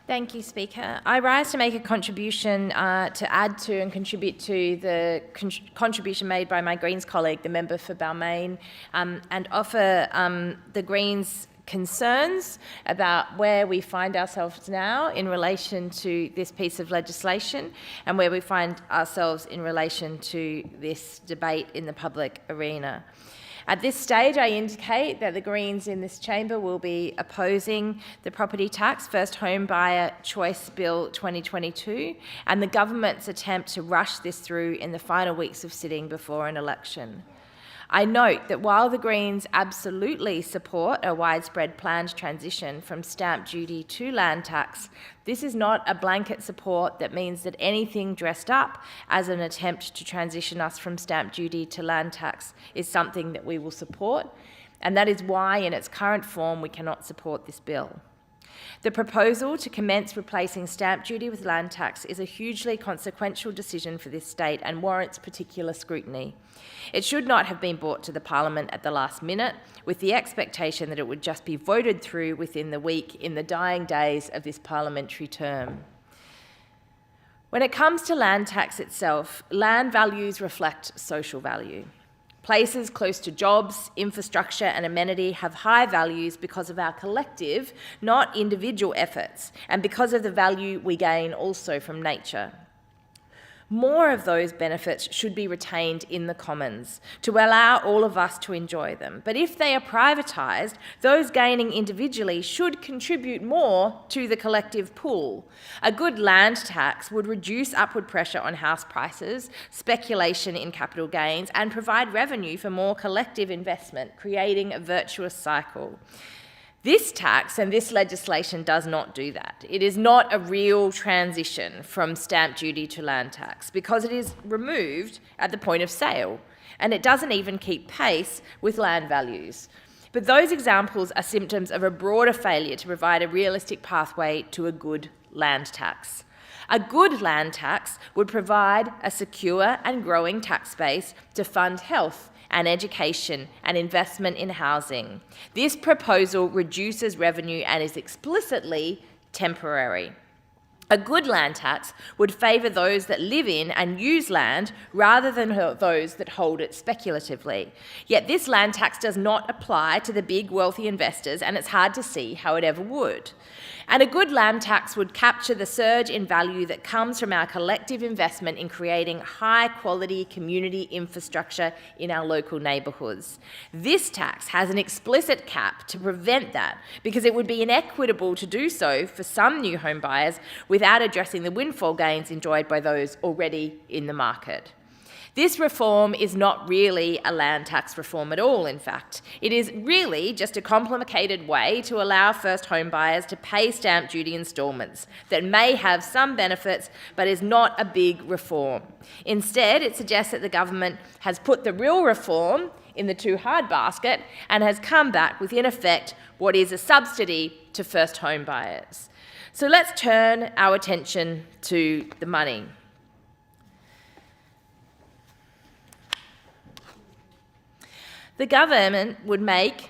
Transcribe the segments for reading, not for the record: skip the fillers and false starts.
Thank you, Speaker. I rise to make a contribution to add to and contribute to the contribution made by my Greens colleague, the member for Balmain, and offer the Greens concerns about where we find ourselves now in relation to this piece of legislation and where we find ourselves in relation to this debate in the public arena. At this stage, I indicate that the Greens in this chamber will be opposing the property tax, First Home Buyer Choice Bill 2022, and the government's attempt to rush this through in the final weeks of sitting before an election. I note that while the Greens absolutely support a widespread planned transition from stamp duty to land tax, this is not a blanket support that means that anything dressed up as an attempt to transition us from stamp duty to land tax is something that we will support, and that is why in its current form we cannot support this bill. The proposal to commence replacing stamp duty with land tax is a hugely consequential decision for this state and warrants particular scrutiny. It should not have been brought to the Parliament at the last minute with the expectation that it would just be voted through within the week in the dying days of this parliamentary term. When it comes to land tax itself, land values reflect social value. Places close to jobs, infrastructure and amenity have high values because of our collective, not individual efforts, and because of the value we gain also from nature. More of those benefits should be retained in the commons to allow all of us to enjoy them. But if they are privatised, those gaining individually should contribute more to the collective pool. A good land tax would reduce upward pressure on house prices, speculation in capital gains, and provide revenue for more collective investment, creating a virtuous cycle. This tax and this legislation does not do that. It is not a real transition from stamp duty to land tax because it is removed at the point of sale, and it doesn't even keep pace with land values. But those examples are symptoms of a broader failure to provide a realistic pathway to a good land tax. A good land tax would provide a secure and growing tax base to fund health and education and investment in housing. This proposal reduces revenue and is explicitly temporary. A good land tax would favour those that live in and use land rather than those that hold it speculatively. Yet this land tax does not apply to the big wealthy investors, and it's hard to see how it ever would. And a good land tax would capture the surge in value that comes from our collective investment in creating high-quality community infrastructure in our local neighbourhoods. This tax has an explicit cap to prevent that because it would be inequitable to do so for some new home buyers without addressing the windfall gains enjoyed by those already in the market. This reform is not really a land tax reform at all, in fact. It is really just a complicated way to allow first home buyers to pay stamp duty instalments that may have some benefits but is not a big reform. Instead, it suggests that the government has put the real reform in the too hard basket and has come back with, in effect, what is a subsidy to first home buyers. So let's turn our attention to the money. The government would make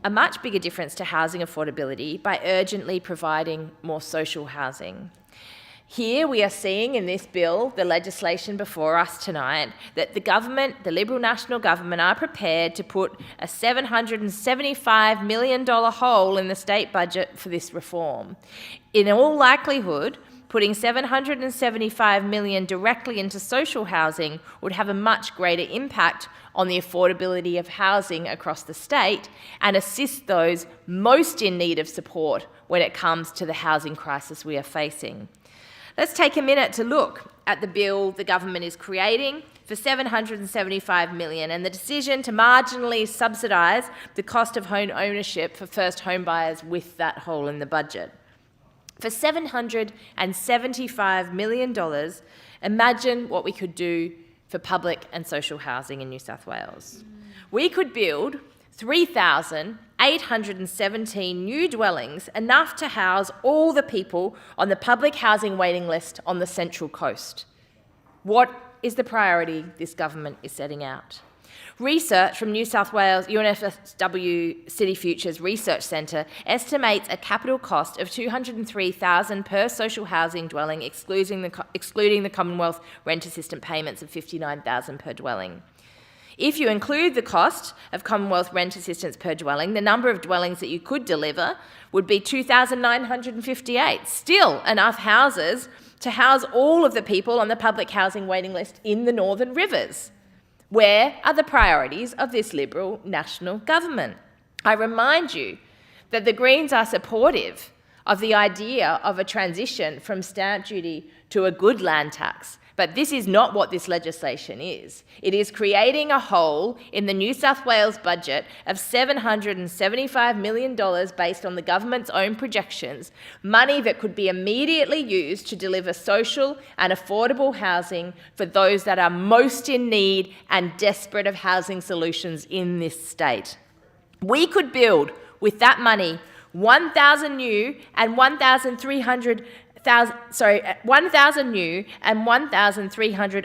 a much bigger difference to housing affordability by urgently providing more social housing. Here we are seeing in this bill, the legislation before us tonight, that the government, the Liberal National Government, are prepared to put a $775 million hole in the state budget for this reform. In all likelihood, putting $775 million directly into social housing would have a much greater impact on the affordability of housing across the state and assist those most in need of support when it comes to the housing crisis we are facing. Let's take a minute to look at the bill the government is creating for $775 million and the decision to marginally subsidise the cost of home ownership for first home buyers with that hole in the budget. For $775 million, imagine what we could do for public and social housing in New South Wales. We could build 3,817 new dwellings, enough to house all the people on the public housing waiting list on the Central Coast. What is the priority this government is setting out? Research from New South Wales UNSW City Futures Research Centre estimates a capital cost of $203,000 per social housing dwelling, excluding the Commonwealth rent assistance payments of $59,000 per dwelling. If you include the cost of Commonwealth rent assistance per dwelling, the number of dwellings that you could deliver would be 2,958. Still enough houses to house all of the people on the public housing waiting list in the Northern Rivers. Where are the priorities of this Liberal national government? I remind you that the Greens are supportive of the idea of a transition from stamp duty to a good land tax, but this is not what this legislation is. It is creating a hole in the New South Wales budget of $775 million based on the government's own projections, money that could be immediately used to deliver social and affordable housing for those that are most in need and desperate of housing solutions in this state. We could build, with that money, 1,000 new and 1,300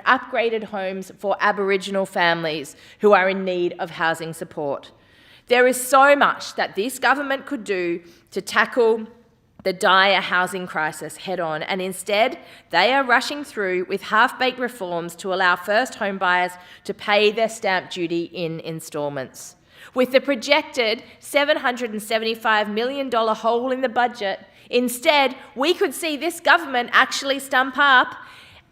upgraded homes for Aboriginal families who are in need of housing support. There is so much that this government could do to tackle the dire housing crisis head on, and instead they are rushing through with half-baked reforms to allow first home buyers to pay their stamp duty in instalments. With the projected $775 million hole in the budget, instead, we could see this government actually stump up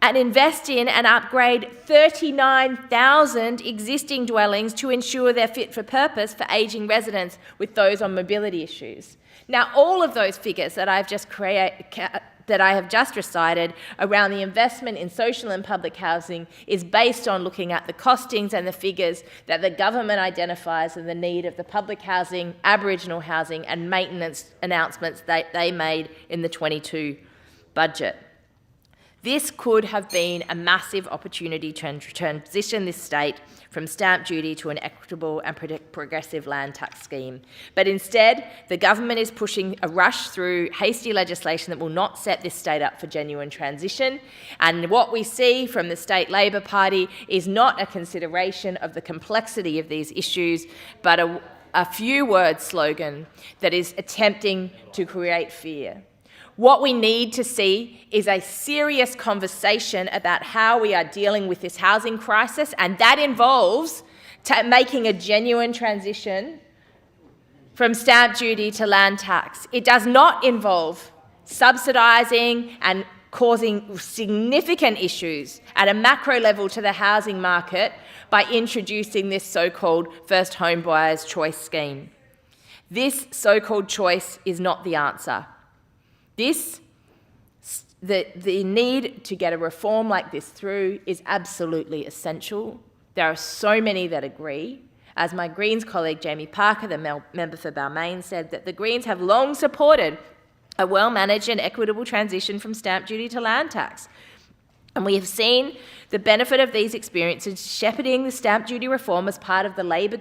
and invest in and upgrade 39,000 existing dwellings to ensure they're fit for purpose for ageing residents with those on mobility issues. Now, all of those figures that I have just recited around the investment in social and public housing is based on looking at the costings and the figures that the government identifies and the need of the public housing, Aboriginal housing and maintenance announcements that they made in the 22 budget. This could have been a massive opportunity to transition this state from stamp duty to an equitable and progressive land tax scheme. But instead, the government is pushing a rush through hasty legislation that will not set this state up for genuine transition. And what we see from the State Labor Party is not a consideration of the complexity of these issues, but a few-word slogan that is attempting to create fear. What we need to see is a serious conversation about how we are dealing with this housing crisis, and that involves making a genuine transition from stamp duty to land tax. It does not involve subsidising and causing significant issues at a macro level to the housing market by introducing this so-called first home buyers choice scheme. This so-called choice is not the answer. The need to get a reform like this through is absolutely essential. There are so many that agree. As my Greens colleague Jamie Parker, the member for Balmain, said, that the Greens have long supported a well-managed and equitable transition from stamp duty to land tax. And we have seen the benefit of these experiences shepherding the stamp duty reform as part of the Labor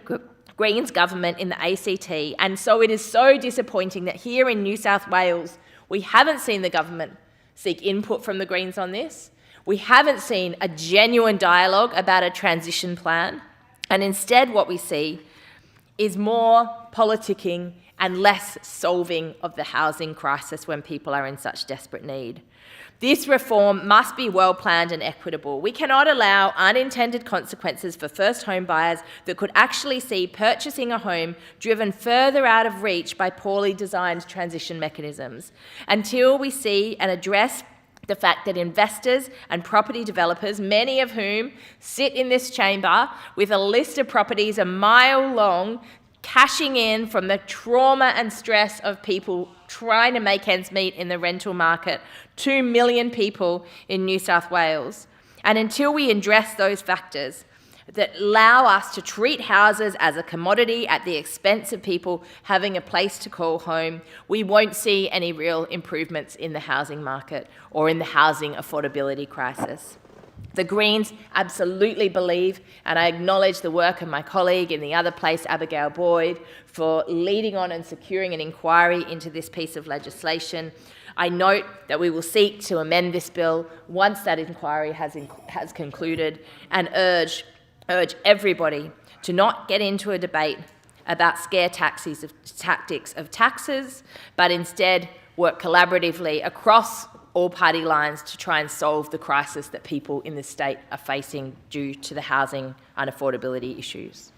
Greens government in the ACT. And so it is so disappointing that here in New South Wales, we haven't seen the government seek input from the Greens on this. We haven't seen a genuine dialogue about a transition plan. And instead what we see is more politicking and less solving of the housing crisis when people are in such desperate need. This reform must be well planned and equitable. We cannot allow unintended consequences for first home buyers that could actually see purchasing a home driven further out of reach by poorly designed transition mechanisms. Until we see and address the fact that investors and property developers, many of whom sit in this chamber with a list of properties a mile long, cashing in from the trauma and stress of people trying to make ends meet in the rental market, 2 million people in New South Wales. And until we address those factors that allow us to treat houses as a commodity at the expense of people having a place to call home, we won't see any real improvements in the housing market or in the housing affordability crisis. The Greens absolutely believe, and I acknowledge the work of my colleague in the other place, Abigail Boyd, for leading on and securing an inquiry into this piece of legislation. I note that we will seek to amend this bill once that inquiry has concluded, and urge urge everybody to not get into a debate about scare tactics of taxes, but instead work collaboratively across all party lines to try and solve the crisis that people in this state are facing due to the housing unaffordability issues.